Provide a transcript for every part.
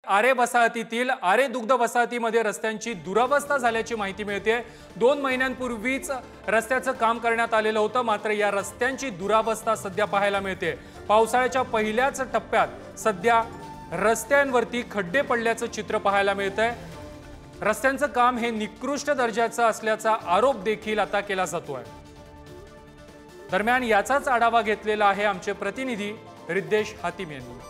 आरे वसाहतीतील आरे दुग्ध वसाहतीमध्ये रस्त्यांची दुरावस्था झाल्याची माहिती मिळते। 2 महिन्यांपूर्वीच रस्त्याचं काम करण्यात आलेलं होतं, मात्र या रस्त्यांची दुरावस्था सध्या पाहायला मिळते। पावसाळ्याच्या पहिल्याच टप्प्यात सध्या रस्त्यांवरती खड्डे पडल्याचं चित्र पाहायला मिळतंय। रस्त्यांचं काम हे निकृष्ट दर्जाचं असल्याचा आरोप देखील आता केला जातोय। दरम्यान याचाच आढावा घेतलेला आहे आमचे प्रतिनिधी रिद्देश हातीम यांनी।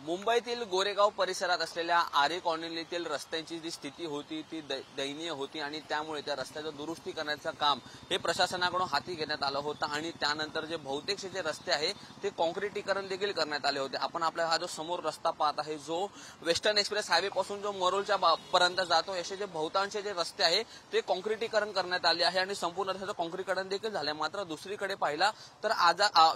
मुंबईतील गोरेगाव परिसरात असलेल्या आरे कॉलनीतील रस्त्यांची जी स्थिती होती ती दयनीय होती आणि त्यामुळे त्या रस्त्याचं दुरुस्ती करण्याचं काम हे प्रशासनाकडून हाती घेण्यात आलं होतं आणि त्यानंतर जे बहुतेकशे जे रस्ते आहे ते काँक्रिटीकरण देखील करण्यात आले होते। आपण आपला हा जो समोर रस्ता पाहत आहे जो वेस्टर्न एक्सप्रेस हायवे पासून जो मरोलच्या पर्यंत जातो असे जे बहुतांश जे रस्ते आहे ते काँक्रिटीकरण करण्यात आले आहे आणि संपूर्ण रस्त्याचं काँक्रिटीकरण देखील झाले। मात्र दुसरीकडे पाहिला तर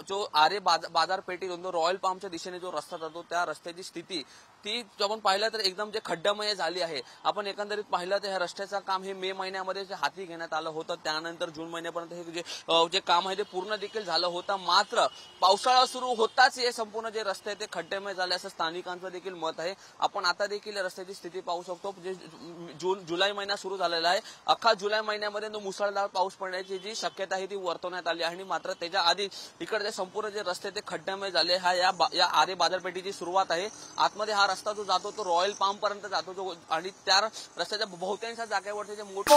जो आरे बाजारपेठेतून रॉयल पामच्या दिशेने जो रस्ता जातो त्या रस्त्याची स्थिती ती आपण पाहिलं तर एकदम जे खड्डामय झाली आहे। आपण एकंदरीत पाहिलं तर ह्या रस्त्याचं काम हे मे महिन्यामध्ये हाती घेण्यात आलं होतं, त्यानंतर जून महिन्यापर्यंत हे जे काम आहे ते पूर्ण देखील झालं होतं। मात्र पावसाळा सुरू होताच हे संपूर्ण जे रस्ते ते खड्डेमय झाले असं स्थानिकांचं देखील मत आहे। आपण आता देखील रस्त्याची स्थिती पाहू शकतो। जे जुलै महिना सुरू झालेला आहे, अख्खा जुलै महिन्यामध्ये मुसळधार पाऊस पडण्याची जी शक्यता आहे ती वर्तवण्यात आली आहे। मात्र त्याच्या आधी इकडचे संपूर्ण जे रस्ते ते खड्डेमय झाले। या आरे बाजारपेठेची सुरुवात आहे। आतमध्ये हा रस्ता जो जातो तो रॉयल पाम पर्यंत जातो आणि त्या रस्त्याच्या बहुतांश जागेवरती जे मोठे